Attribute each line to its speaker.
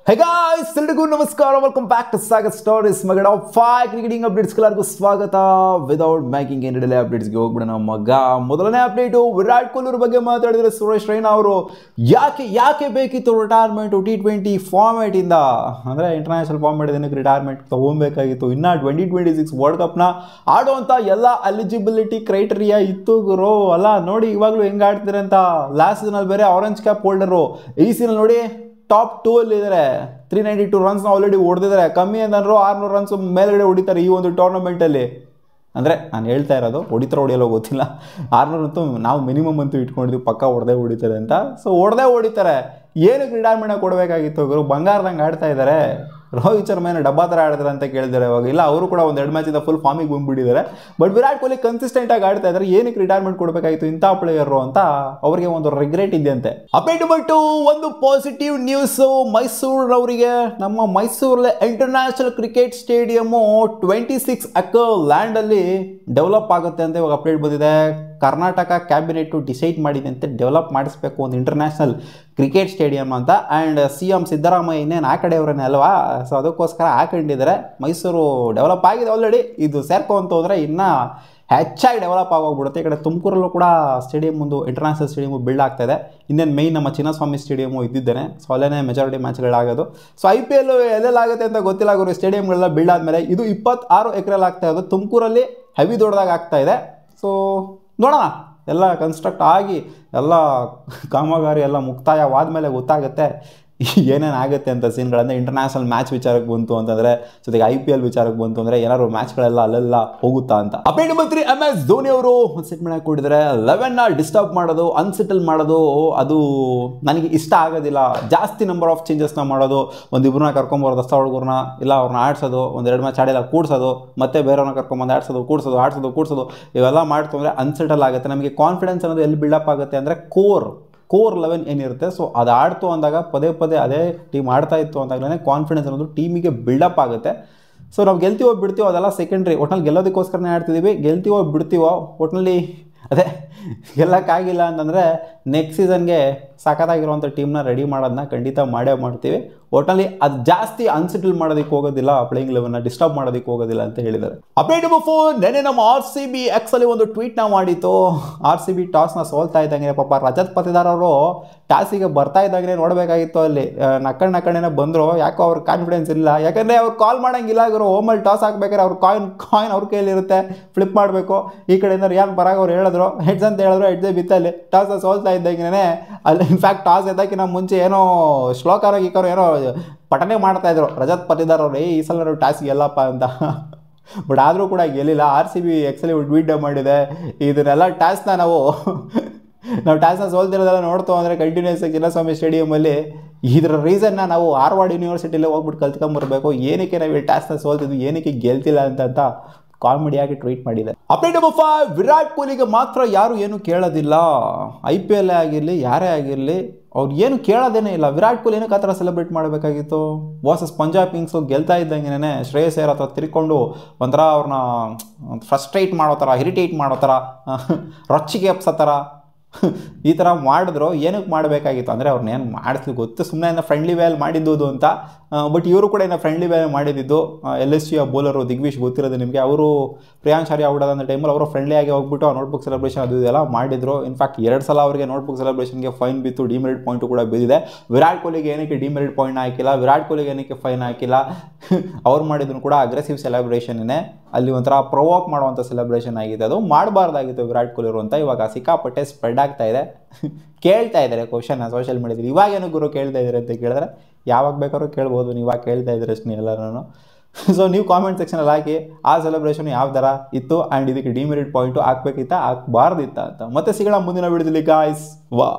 Speaker 1: Hey guys, ಎಲ್ರಿಗೂ ನಮಸ್ಕಾರ. Welcome back to Sagar stories. ಮಗಡ 5 ಕ್ರಿಕೆಟಿಂಗ್ ಅಪ್ಡೇಟ್ಸ್ ಎಲ್ಲರಿಗೂ ಸ್ವಾಗತ. ವಿದೌಟ್ ಮೇಕಿಂಗ್ ಎನಿ ಡಿಲೇ ಅಪ್ಡೇಟ್ಸ್ಗೆ ಹೋಗ್ಬಿಡೋಣ ಮಗ. ಮೊದಲನೇ ಅಪ್ಡೇಟು ವಿರಾಟ್ ಕೊಹ್ಲಿ ಅವ್ರ ಬಗ್ಗೆ ಮಾತಾಡಿದರೆ ಸುರೇಶ್ ರೈನಾ ಅವರು ಯಾಕೆ ಬೇಕಿತ್ತು ರಿಟೈರ್ಮೆಂಟು T20 ಫಾರ್ಮ್ಯಾಟ್ ಇಂದ, ಅಂದರೆ ಇಂಟರ್ನ್ಯಾಷನಲ್ ಫಾರ್ಮ್ಯಾಟ್ ಏನಕ್ಕೆ ರಿಟೈರ್ಮೆಂಟ್ ತೊಗೊಬೇಕಾಗಿತ್ತು, ಇನ್ನು 2026 ವರ್ಲ್ಡ್ ಕಪ್ನ ಆಡುವಂಥ ಎಲ್ಲ ಎಲಿಜಿಬಿಲಿಟಿ ಕ್ರೈಟೀರಿಯಾ ಇತ್ತು ಗುರು. ಅಲ್ಲ ನೋಡಿ ಇವಾಗಲೂ ಹೆಂಗೆ ಆಡ್ತಾರೆ ಅಂತ. ಲಾಸ್ಟ್ ಸೀಸನಲ್ಲಿ ಬೇರೆ ಆರೆಂಜ್ ಕ್ಯಾಪ್ ಹೋಲ್ಡರು, ಈ ಸೀಸನ್ ನೋಡಿ ಟಾಪ್ 2 ಅಲ್ಲಿ ಇದ್ದಾರೆ. 392 ರನ್ಸ್ನ ಆಲ್ರೆಡಿ ಹೊಡೆದಿದ್ದಾರೆ. ಕಮ್ಮಿ ಅಂತಂದ್ರು 600 ರನ್ಸ್ ಮೇಲ್ಗಡೆ ಹೊಡಿತಾರೆ ಈ ಒಂದು ಟೂರ್ನಮೆಂಟಲ್ಲಿ. ಅಂದರೆ ನಾನು ಹೇಳ್ತಾ ಇರೋದು ಹೊಡಿತಾರೋ ಹೊಡಿಯಲ್ಲೋ ಗೊತ್ತಿಲ್ಲ, 600 ಅಂತೂ ನಾವು ಮಿನಿಮಮ್ ಅಂತೂ ಇಟ್ಕೊಂಡಿದ್ವಿ, ಪಕ್ಕ ಹೊಡಿತಾರೆ ಅಂತ. ಸೊ ಹೊಡಿತಾರೆ. ಏನಕ್ಕೆ ರಿಟೈರ್ಮೆಂಟ್ ಕೊಡಬೇಕಾಗಿತ್ತು ಗುರು? ಬಂಗಾರದಂಗೆ ಆಡ್ತಾ ಇದ್ದಾರೆ. ರೋಹಿತ್ ಶರ್ಮಾ ಏನೋ ಡಬ್ಬಾ ಥರ ಆಡಿದ್ರೆ ಅಂತ ಕೇಳಿದ್ದಾರೆ ಇವಾಗ. ಇಲ್ಲ, ಅವರು ಕೂಡ ಒಂದು 2 ಮ್ಯಾಚಿಂದ ಫುಲ್ ಫಾರ್ಮಿಗೆ ಬಂದುಬಿಟ್ಟಿದ್ದಾರೆ. ಬಟ್ ವಿರಾಟ್ ಕೊಹ್ಲಿ ಕನ್ಸಿಸ್ಟೆಂಟಾಗಿ ಆಡ್ತಾ ಇದ್ದಾರೆ. ಏನಕ್ಕೆ ರಿಟೈರ್ಮೆಂಟ್ ಕೊಡಬೇಕಾಗಿತ್ತು ಇಂಥ ಪ್ಲೇಯರು ಅಂತ ಅವರಿಗೆ ಒಂದು ರಿಗ್ರೆಟ್ ಇದೆಯಂತೆ. ಅಪ್ಡೇಟ್ ಬಿಟ್ಟು ಒಂದು ಪಾಸಿಟಿವ್ ನ್ಯೂಸು ಮೈಸೂರವರಿಗೆ. ನಮ್ಮ ಮೈಸೂರಲ್ಲಿ ಇಂಟರ್ನ್ಯಾಷನಲ್ ಕ್ರಿಕೆಟ್ ಸ್ಟೇಡಿಯಮ್ಮು 26 ಎಕರ್ ಲ್ಯಾಂಡಲ್ಲಿ ಡೆವಲಪ್ ಆಗುತ್ತೆ ಅಂತ ಇವಾಗ ಅಪ್ಡೇಟ್ ಬಂದಿದೆ. ಕರ್ನಾಟಕ ಕ್ಯಾಬಿನೆಟ್ಟು ಡಿಸೈಡ್ ಮಾಡಿದೆ ಅಂತ ಡೆವಲಪ್ ಮಾಡಿಸ್ಬೇಕು ಒಂದು ಇಂಟರ್ನ್ಯಾಷನಲ್ ಕ್ರಿಕೆಟ್ ಸ್ಟೇಡಿಯಂ ಅಂತ. ಆ್ಯಂಡ್ CM ಸಿದ್ದರಾಮಯ್ಯ ಇನ್ನೇನು ಆ ಕಡೆಯವರನ್ನೇ ಅಲ್ವಾ, ಸೊ ಅದಕ್ಕೋಸ್ಕರ ಹಾಕೊಂಡಿದ್ದಾರೆ. ಮೈಸೂರು ಡೆವಲಪ್ ಆಗಿದೆ ಆಲ್ರೆಡಿ. ಇದು ಸೇರ್ಕೊಂತ ಹೋದರೆ ಇನ್ನೂ ಹೆಚ್ಚಾಗಿ ಡೆವಲಪ್ ಆಗೋಗ್ಬಿಡುತ್ತೆ. ಈ ಕಡೆ ತುಮಕೂರಲ್ಲೂ ಕೂಡ ಸ್ಟೇಡಿಯಂ ಒಂದು ಇಂಟರ್ನ್ಯಾಷನಲ್ ಸ್ಟೇಡಿಯಮು ಬಿಲ್ಡ್ ಆಗ್ತಾಯಿದೆ. ಇನ್ನೇನು ಮೇಯ್ನ್ ನಮ್ಮ ಚಿನ್ನಸ್ವಾಮಿ ಸ್ಟೇಡಿಯಮು ಇದ್ದಿದ್ದೇನೆ, ಸೊ ಅಲ್ಲೇ ಮೆಜಾರಿಟಿ ಮ್ಯಾಚ್ಗಳಾಗೋದು. ಸೊ IPL ಎಲ್ಲೆಲ್ಲಾಗುತ್ತೆ ಅಂತ ಗೊತ್ತಿಲ್ಲ ಗುರು. ಸ್ಟೇಡಿಯಂಗಳೆಲ್ಲ ಬಿಲ್ಡ್ ಆದಮೇಲೆ ಇದು 26 ಎಕರೆಲ್ಲಿ ಆಗ್ತಾ ಇರೋದು. ತುಮಕೂರಲ್ಲಿ ಹೆವಿ ದೊಡ್ಡದಾಗಿ ಆಗ್ತಾಯಿದೆ. ಸೊ ನೋಡೋಣ, ಎಲ್ಲ ಕನ್ಸ್ಟ್ರಕ್ಟ್ ಆಗಿ ಎಲ್ಲ ಕಾಮಗಾರಿ ಎಲ್ಲ ಮುಕ್ತಾಯವಾದ ಗೊತ್ತಾಗುತ್ತೆ ಏನೇನು ಆಗುತ್ತೆ ಅಂತ ಸೀನ್ಗಳಂದರೆ. ಇಂಟರ್ನ್ಯಾಷನಲ್ ಮ್ಯಾಚ್ ವಿಚಾರಕ್ಕೆ ಬಂತು ಅಂತಂದರೆ, ಜೊತೆಗೆ IPL ವಿಚಾರಕ್ಕೆ ಬಂತು ಅಂದರೆ ಏನಾದ್ರು ಮ್ಯಾಚ್ಗಳೆಲ್ಲ ಅಲ್ಲೆಲ್ಲ ಹೋಗುತ್ತಾ ಅಂತ. ಅಪ್ಡೇಟ್ ಬಂತ್ರಿ. MS ಧೋನಿ ಅವರು ಒಂದು ಸೆಟ್ಮೆಂಟ್ ಕೊಟ್ಟಿದ್ದಾರೆ. 11ನ ಡಿಸ್ಟರ್ಬ್ ಮಾಡೋದು, ಅನ್ಸೆಟಲ್ ಮಾಡೋದು ಅದು ನನಗೆ ಇಷ್ಟ ಆಗೋದಿಲ್ಲ. ಜಾಸ್ತಿ ನಂಬರ್ ಆಫ್ ಚೇಂಜಸ್ನ ಮಾಡೋದು, ಒಂದಿಬ್ಬರನ್ನ ಕರ್ಕೊಂಬರೋದು, ಹೊಸ ಹುಡುಗರನ್ನ, ಇಲ್ಲ ಅವ್ರನ್ನ ಆಡಿಸೋದು, 1-2 ಮ್ಯಾಚ್ ಆಡಿಲ್ಲ ಕೂಡಿಸೋದು, ಮತ್ತೆ ಬೇರೆಯವ್ರನ್ನ ಕರ್ಕೊಂಬಂದು ಆಡಿಸೋದು, ಕೂಡಿಸೋದು ಇವೆಲ್ಲ ಮಾಡ್ತು ಅಂದರೆ ಅನ್ಸೆಟಲ್ ಆಗುತ್ತೆ. ನಮಗೆ ಕಾನ್ಫಿಡೆನ್ಸ್ ಅನ್ನೋದು ಎಲ್ಲಿ ಬಿಲ್ಡಪ್ ಆಗುತ್ತೆ ಅಂದರೆ ಕೋರ್ 11 ಏನಿರುತ್ತೆ, ಸೊ ಅದು ಆಡ್ತು ಅಂದಾಗ ಪದೇ ಅದೇ ಟೀಮ್ ಆಡ್ತಾ ಇತ್ತು ಅಂದಾಗಲೇ ಕಾನ್ಫಿಡೆನ್ಸ್ ಅನ್ನೋದು ಟೀಮಿಗೆ ಬಿಲ್ಡಪ್ ಆಗುತ್ತೆ. ಸೊ ನಾವು ಗೆಲ್ತೀವೋ ಬಿಡ್ತೀವೋ ಅದೆಲ್ಲ ಸೆಕೆಂಡ್ರಿ. ಒಟ್ನಲ್ಲಿ ಗೆಲ್ಲೋದಕ್ಕೋಸ್ಕರನೇ ಆಡ್ತಿದ್ದೀವಿ. ಗೆಲ್ತೀವೋ ಬಿಡ್ತೀವೋ ಒಟ್ಟಿನಲ್ಲಿ ಅದೇ ಗೆಲ್ಲಕ್ಕಾಗಿಲ್ಲ ಅಂತಂದರೆ ನೆಕ್ಸ್ಟ್ ಸೀಸನ್ಗೆ ಸಖತ್ತಾಗಿರುವಂಥ ಟೀಮ್ನ ರೆಡಿ ಮಾಡೋದನ್ನ ಖಂಡಿತ ಮಾಡ್ತೀವಿ. ಒಟ್ಟಿನಲ್ಲಿ ಅದು ಜಾಸ್ತಿ ಅನ್ಸೆಟಲ್ ಮಾಡೋದಕ್ಕೆ ಹೋಗೋದಿಲ್ಲ, ಪ್ಲೇಯಿಂಗ್ ಲೆವೆನ್ನ ಡಿಸ್ಟರ್ಬ್ ಮಾಡೋದಕ್ಕೆ ಹೋಗೋದಿಲ್ಲ ಅಂತ ಹೇಳಿದ್ದಾರೆ. Update number 4. ನೆನ್ನೆ ನಮ್ಮ RCB ಎಕ್ಸಲ್ಲಿ ಒಂದು ಟ್ವೀಟ್ನ ಮಾಡಿತ್ತು. RCB ಟಾಸ್ನ ಸೋಲ್ತಾ ಇದ್ದಂಗೆ ಪಾಪ ರಜತ್ ಪತಿದಾರ್ ಅವರು ಟಾಸಿಗೆ ಬರ್ತಾ ಇದ್ದಂಗೆ ನೋಡಬೇಕಾಗಿತ್ತು. ಅಲ್ಲಿ ನಕ್ಕಣ್ಣೆ ಬಂದರು. ಯಾಕೋ ಅವ್ರ ಕಾನ್ಫಿಡೆನ್ಸ್ ಇಲ್ಲ, ಯಾಕಂದರೆ ಅವ್ರು ಕಾಲ್ ಮಾಡೋಂಗಿಲ್ಲ ಗುರು. ಹೋಮಲ್ಲಿ ಟಾಸ್ ಹಾಕ್ಬೇಕಾದ್ರೆ ಅವ್ರ ಕಾಯಿನ್ ಅವ್ರ ಕೈಲಿರುತ್ತೆ, ಫ್ಲಿಪ್ ಮಾಡಬೇಕು. ಈ ಕಡೆಯಿಂದ ರಿಯಾನ್ ಪರಾಗ್ ಅವ್ರು ಹೇಳಿದ್ರು, ಹೆಡ್ಸ್ ಅಂತ ಹೇಳಿದ್ರು, ಹೆಡ್ಸೇ ಬಿತ್ತಲ್ಲಿ ಟಾಸ್ನ ಸೋಲ್ತಾ ಇದ್ದಂಗೆ. ಅಲ್ಲಿ ಇನ್ಫ್ಯಾಕ್ಟ್ ಟಾಸ್ ಎದ್ದಕ್ಕಿಂತ ಮುಂಚೆ ಏನೋ ಶ್ಲೋಕಾರೋ ಏನೋ ಪಠನೆ ಮಾಡ್ತಾಯಿದ್ರು ರಜತ್ ಪತಿದಾರ್ ಅವರು, ಈ ಸಲ ನಾವು ಟಾಸ್ ಗೆಲ್ಲಪ್ಪ ಅಂತ. ಬಟ್ ಆದರೂ ಕೂಡ ಗೆಲ್ಲಿಲ್ಲ. RCB ಎಕ್ಸಲಿ ಟ್ವೀಟ್ ಮಾಡಿದೆ, ಇದನ್ನೆಲ್ಲ ಟಾಸ್ನ ನಾವು ಟಾಸ್ನ ಸೋಲ್ತಿರೋದೆಲ್ಲ ನೋಡ್ತು ಅಂದರೆ ಕಂಟಿನ್ಯೂಸ್ ಆಗಿ ಚಿನ್ನಸ್ವಾಮಿ ಸ್ಟೇಡಿಯಮಲ್ಲಿ ಇದರ ರೀಸನ್ನ ನಾವು ಹಾರ್ವರ್ಡ್ ಯೂನಿವರ್ಸಿಟಿಲೇ ಹೋಗ್ಬಿಟ್ಟು ಕಲ್ತ್ಕೊಂಬರ್ಬೇಕು. ಏನಕ್ಕೆ ನಾವು ಈ ಟಾಸ್ನ ಸೋಲ್ತಿದ್ವಿ, ಏನಕ್ಕೆ ಗೆಲ್ತಿಲ್ಲ ಅಂತ ಕಾಮಿಡಿಯಾಗಿ ಟ್ವೀಟ್ ಮಾಡಿದೆ. Update number 5. ವಿರಾಟ್ ಕೊಹ್ಲಿಗೆ ಮಾತ್ರ ಯಾರು ಏನು ಕೇಳೋದಿಲ್ಲ. IPL ಆಗಿರಲಿ ಯಾರೇ ಆಗಿರಲಿ ಅವ್ರು ಏನು ಕೇಳೋದೇನೇ ಇಲ್ಲ. ವಿರಾಟ್ ಕೊಹ್ಲಿ ಏನಕ್ಕೆ ಆ ಥರ ಸೆಲೆಬ್ರೇಟ್ ಮಾಡಬೇಕಾಗಿತ್ತು? ವರ್ಸಸ್ ಪಂಜಾಬ್ ಕಿಂಗ್ಸು ಗೆಲ್ತಾ ಇದ್ದಂಗೆ ಶ್ರೇಯಸ್ ಅಯ್ಯರ್ ಹತ್ರ ತಿರ್ಕೊಂಡು ಒಂಥರ ಅವ್ರನ್ನ ಫ್ರಸ್ಟ್ರೇಟ್ ಮಾಡೋ ಥರ, ಇರಿಟೇಟ್ ಮಾಡೋ ಥರ, ರೊಚ್ಚಿಗೆ ಎಪ್ಸೋ ಥರ ಈ ಥರ ಮಾಡಿದ್ರು. ಏನಕ್ಕೆ ಮಾಡಬೇಕಾಗಿತ್ತು ಅಂದರೆ ಅವ್ರನ್ನೇನು ಮಾಡಿಸ್ಲಿ ಗೊತ್ತು, ಸುಮ್ಮನೆ ಫ್ರೆಂಡ್ಲಿ ವೇಲ್ ಮಾಡಿದ್ದು ಅಂತ. ಬಟ್ ಇವರು ಕೂಡ ಫ್ರೆಂಡ್ಲಿ ವೇಲ್ ಮಾಡಿದ್ದು. LSG ಬೌಲರು ದಿಗ್ವಿಶ್ ಗೊತ್ತಿರೋದು ನಿಮಗೆ. ಅವರು ಪ್ರಿಯಾಂಶ್ ಆರ್ಯ ಔಟ್ ಆದ ಟೈಮಲ್ಲಿ ಅವರು ಫ್ರೆಂಡ್ಲಿಯಾಗಿ ಹೋಗ್ಬಿಟ್ಟು ನೋಟ್ಬುಕ್ ಸೆಲೆಬ್ರೇಷನ್ ಅದು ಇದೆಲ್ಲ ಮಾಡಿದ್ರು. ಇನ್ಫ್ಯಾಕ್ಟ್ 2 ಸಲ ಅವರಿಗೆ ನೋಟ್ಬುಕ್ ಸೆಲೆಬ್ರೇಷನ್ಗೆ ಫೈನ್ ಬಿತ್ತು, ಡಿಮೆರಿಟ್ ಪಾಯಿಂಟು ಕೂಡ ಬಿದ್ದಿದೆ. ವಿರಾಟ್ ಕೊಹ್ಲಿಗೆ ಏನಕ್ಕೆ ಡಿಮೆರಿಟ್ ಪಾಯಿಂಟ್ ಹಾಕಿಲ್ಲ, ವಿರಾಟ್ ಕೊಹ್ಲಿಗೆ ಏನಕ್ಕೆ ಫೈನ್ ಹಾಕಿಲ್ಲ? ಅವ್ರು ಮಾಡಿದ್ರು ಕೂಡ ಅಗ್ರೆಸಿವ್ ಸೆಲೆಬ್ರೇಷನ್ನೇ, ಅಲ್ಲಿ ಒಂಥರ ಪ್ರೊವೋಕ್ ಮಾಡುವಂಥ ಸೆಲೆಬ್ರೇಷನ್ ಆಗಿದೆ. ಅದು ಮಾಡಬಾರ್ದಾಗಿತ್ತು ವಿರಾಟ್ ಕೊಹ್ಲಿ ಅವರು ಅಂತ ಇವಾಗ ಸಿಕ್ಕಾಪಟ್ಟೆ ಸ್ಪ್ರೆಡ್ ಆಗ್ತಾ ಇದೆ. ಕೇಳ್ತಾ ಇದ್ದಾರೆ ಕ್ವಶನ್ ಸೋಷಿಯಲ್ ಮೀಡಿಯಾದಲ್ಲಿ. ಇವಾಗೇನು ಗುರು ಕೇಳ್ತಾ ಇದ್ದಾರೆ ಅಂತ ಕೇಳಿದ್ರೆ, ಯಾವಾಗ ಬೇಕಾದ್ರೂ ಕೇಳ್ಬೋದು, ನೀವು ಇವಾಗ ಕೇಳ್ತಾ ಇದ್ದೀರ ಅಷ್ಟೇ ಎಲ್ಲರೂ. ಸೊ ನೀವು ಕಾಮೆಂಟ್ ಸೆಕ್ಷನಲ್ಲಿ ಹಾಕಿ ಆ ಸೆಲೆಬ್ರೇಷನ್ ಯಾವ ಥರ ಇತ್ತು ಆ್ಯಂಡ್ ಇದಕ್ಕೆ ಡಿಮೆರಿಟ್ ಪಾಯಿಂಟು ಹಾಕ್ಬೇಕಿತ್ತಾ ಹಾಕ್ಬಾರ್ದಿತ್ತ ಅಂತ. ಮತ್ತೆ ಸಿಗೋಣ ಮುಂದಿನ ವಿಡಿಯೋದಲ್ಲಿ ಗಾಯ್ಸ್. ವಾ.